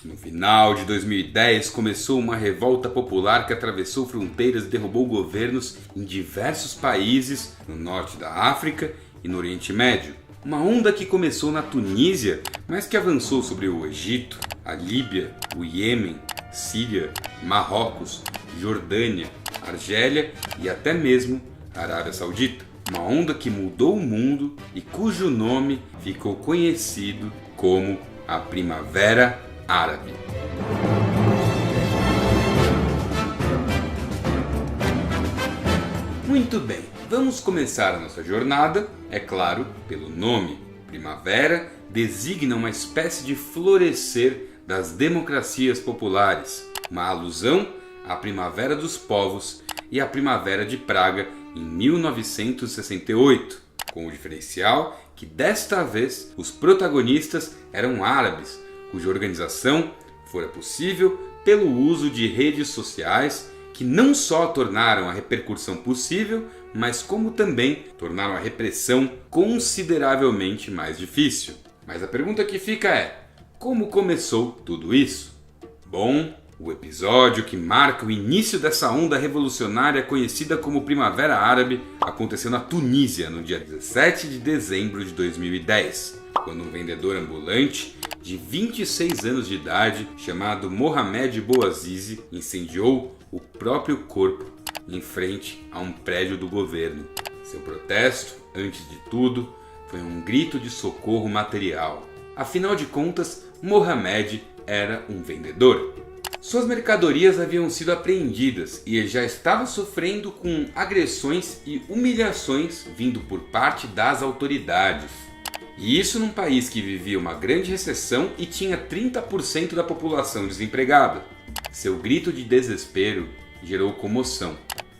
No final de 2010 começou uma revolta popular que atravessou fronteiras e derrubou governos em diversos países no norte da África e no Oriente Médio. Uma onda que começou na Tunísia, mas que avançou sobre o Egito, a Líbia, o Iêmen, Síria, Marrocos, Jordânia, Argélia e até mesmo a Arábia Saudita. Uma onda que mudou o mundo e cujo nome ficou conhecido como a Primavera Árabe. Muito bem, vamos começar a nossa jornada, é claro, pelo nome. Primavera designa uma espécie de florescer das democracias populares, uma alusão à Primavera dos Povos e à Primavera de Praga em 1968, com o diferencial que desta vez os protagonistas eram árabes, cuja organização fora possível pelo uso de redes sociais que não só tornaram a repercussão possível, mas como também tornaram a repressão consideravelmente mais difícil. Mas a pergunta que fica é: como começou tudo isso? Bom, o episódio que marca o início dessa onda revolucionária conhecida como Primavera Árabe aconteceu na Tunísia no dia 17 de dezembro de 2010, quando um vendedor ambulante de 26 anos de idade, chamado Mohamed Bouazizi, incendiou o próprio corpo em frente a um prédio do governo. Seu protesto, antes de tudo, foi um grito de socorro material. Afinal de contas, Mohamed era um vendedor. Suas mercadorias haviam sido apreendidas e ele já estava sofrendo com agressões e humilhações vindo por parte das autoridades. E isso num país que vivia uma grande recessão e tinha 30% da população desempregada. Seu grito de desespero gerou comoção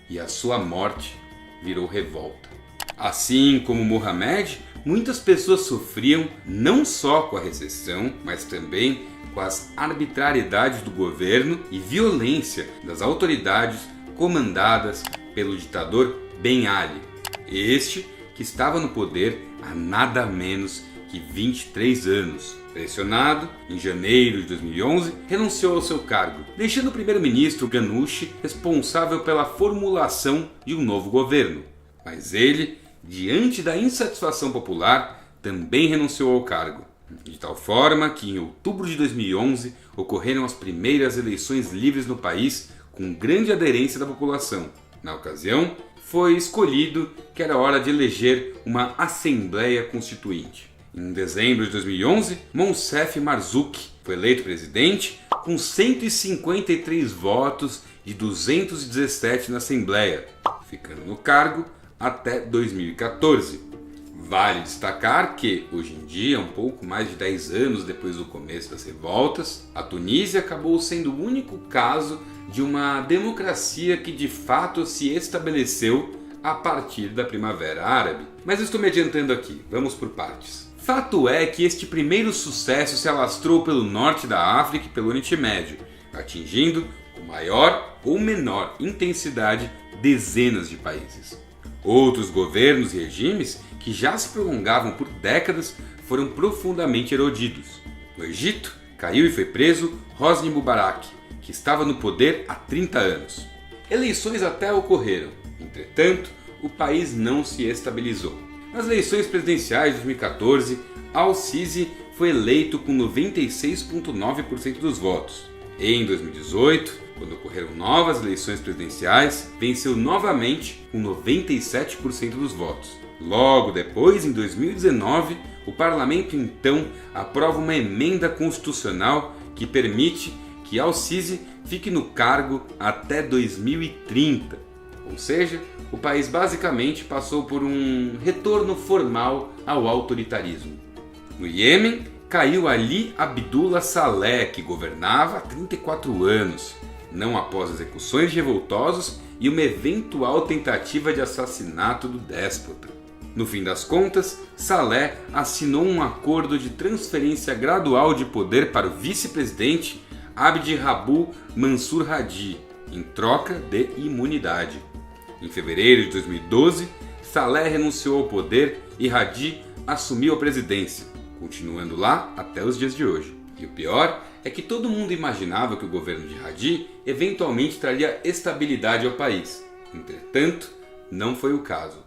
e a sua morte virou revolta. Assim como Mohamed, muitas pessoas sofriam não só com a recessão, mas também com as arbitrariedades do governo e violência das autoridades comandadas pelo ditador Ben Ali. Este que estava no poder há nada menos que 23 anos. Pressionado, em janeiro de 2011, renunciou ao seu cargo, deixando o primeiro-ministro Ghannouchi responsável pela formulação de um novo governo. Mas ele, diante da insatisfação popular, também renunciou ao cargo. De tal forma que em outubro de 2011 ocorreram as primeiras eleições livres no país com grande aderência da população. Na ocasião, foi escolhido que era hora de eleger uma Assembleia Constituinte. Em dezembro de 2011, Moncef Marzouki foi eleito presidente com 153 votos de 217 na Assembleia, ficando no cargo até 2014. Vale destacar que, hoje em dia, um pouco mais de 10 anos depois do começo das revoltas, a Tunísia acabou sendo o único caso de uma democracia que de fato se estabeleceu a partir da Primavera Árabe. Mas eu estou me adiantando aqui, vamos por partes. Fato é que este primeiro sucesso se alastrou pelo norte da África e pelo Oriente Médio, atingindo com maior ou menor intensidade dezenas de países. Outros governos e regimes que já se prolongavam por décadas foram profundamente erodidos. No Egito, caiu e foi preso Hosni Mubarak, que estava no poder há 30 anos. Eleições até ocorreram, entretanto, o país não se estabilizou. Nas eleições presidenciais de 2014, Al-Sisi foi eleito com 96,9% dos votos. E em 2018, quando ocorreram novas eleições presidenciais, venceu novamente com 97% dos votos. Logo depois, em 2019, o parlamento então aprova uma emenda constitucional que permite que Al-Sisi fique no cargo até 2030. Ou seja, o país basicamente passou por um retorno formal ao autoritarismo. No Iêmen, caiu Ali Abdullah Saleh, que governava há 34 anos, não após execuções de revoltosos e uma eventual tentativa de assassinato do déspota. No fim das contas, Saleh assinou um acordo de transferência gradual de poder para o vice-presidente Abdi Rabu Mansur Hadi, em troca de imunidade. Em fevereiro de 2012, Saleh renunciou ao poder e Hadi assumiu a presidência, continuando lá até os dias de hoje. E o pior é que todo mundo imaginava que o governo de Hadi eventualmente traria estabilidade ao país. Entretanto, não foi o caso.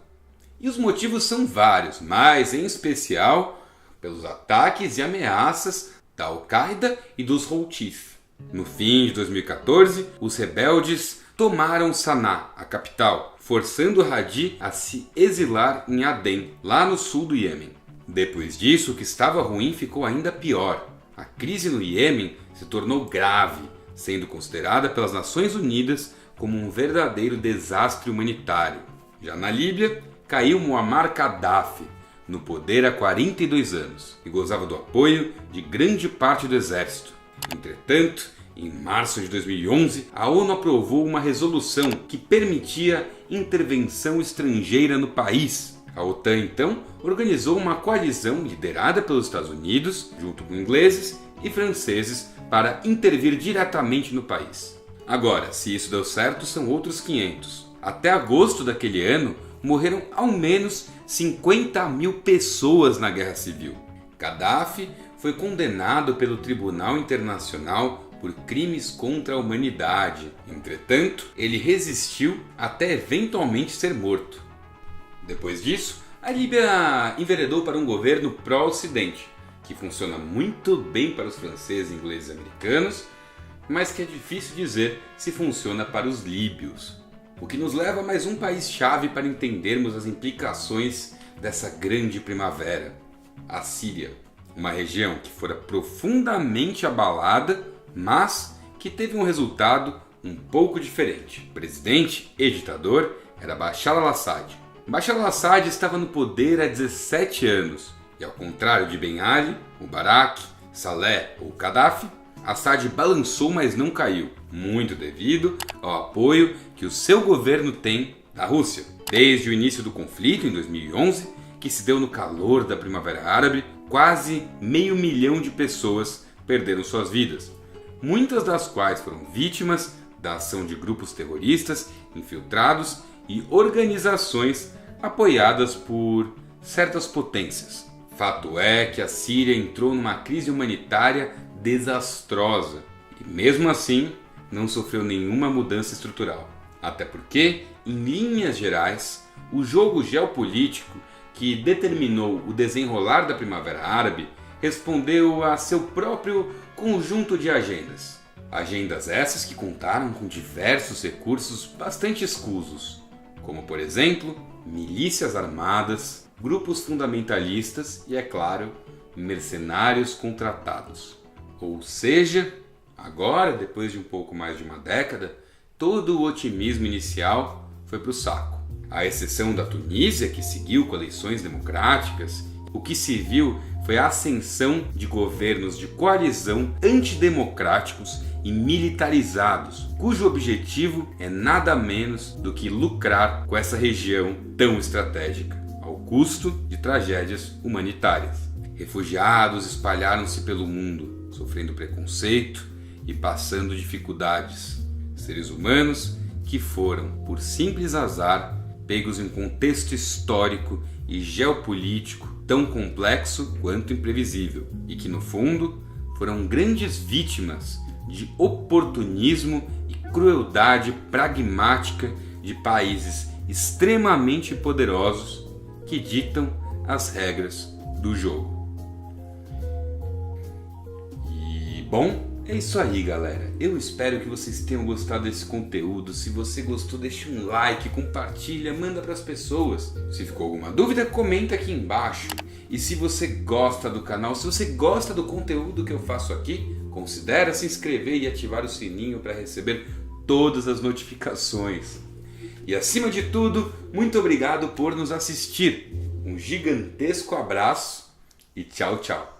E os motivos são vários, mas em especial pelos ataques e ameaças da Al-Qaeda e dos Houthis. No fim de 2014, os rebeldes tomaram Sanaa, a capital, forçando Hadi a se exilar em Aden, lá no sul do Iêmen. Depois disso, o que estava ruim ficou ainda pior. A crise no Iêmen se tornou grave, sendo considerada pelas Nações Unidas como um verdadeiro desastre humanitário. Já na Líbia, caiu Muammar Gaddafi, no poder há 42 anos, e gozava do apoio de grande parte do exército. Entretanto, em março de 2011, a ONU aprovou uma resolução que permitia intervenção estrangeira no país. A OTAN, então, organizou uma coalizão liderada pelos Estados Unidos, junto com ingleses e franceses, para intervir diretamente no país. Agora, se isso deu certo, são outros 500. Até agosto daquele ano, morreram ao menos 50 mil pessoas na guerra civil. Gaddafi foi condenado pelo Tribunal Internacional por crimes contra a humanidade. Entretanto, ele resistiu até eventualmente ser morto. Depois disso, a Líbia enveredou para um governo pró-Ocidente, que funciona muito bem para os franceses, ingleses e americanos, mas que é difícil dizer se funciona para os líbios. O que nos leva a mais um país-chave para entendermos as implicações dessa grande primavera: a Síria, uma região que fora profundamente abalada, mas que teve um resultado um pouco diferente. O presidente e ditador era Bashar al-Assad. Bashar al-Assad estava no poder há 17 anos, e ao contrário de Ben Ali, Mubarak, Saleh ou Gaddafi, Assad balançou, mas não caiu, muito devido ao apoio que o seu governo tem da Rússia. Desde o início do conflito, em 2011, que se deu no calor da Primavera Árabe, quase 500 mil de pessoas perderam suas vidas, muitas das quais foram vítimas da ação de grupos terroristas, infiltrados e organizações apoiadas por certas potências. Fato é que a Síria entrou numa crise humanitária desastrosa e, mesmo assim, não sofreu nenhuma mudança estrutural. Até porque, em linhas gerais, o jogo geopolítico que determinou o desenrolar da Primavera Árabe respondeu a seu próprio conjunto de agendas. Agendas essas que contaram com diversos recursos bastante escusos, como, por exemplo, milícias armadas, grupos fundamentalistas e, é claro, mercenários contratados. Ou seja, agora, depois de um pouco mais de uma década, todo o otimismo inicial foi para o saco. À exceção da Tunísia, que seguiu com eleições democráticas, o que se viu foi a ascensão de governos de coalizão antidemocráticos e militarizados, cujo objetivo é nada menos do que lucrar com essa região tão estratégica, ao custo de tragédias humanitárias. Refugiados espalharam-se pelo mundo, sofrendo preconceito e passando dificuldades. Seres humanos que foram, por simples azar, pegos em um contexto histórico e geopolítico tão complexo quanto imprevisível, e que, no fundo, foram grandes vítimas de oportunismo e crueldade pragmática de países extremamente poderosos que ditam as regras do jogo. Bom, é isso aí, galera. Eu espero que vocês tenham gostado desse conteúdo. Se você gostou, deixa um like, compartilha, manda para as pessoas. Se ficou alguma dúvida, comenta aqui embaixo. E se você gosta do canal, se você gosta do conteúdo que eu faço aqui, considere se inscrever e ativar o sininho para receber todas as notificações. E acima de tudo, muito obrigado por nos assistir. Um gigantesco abraço e tchau, tchau.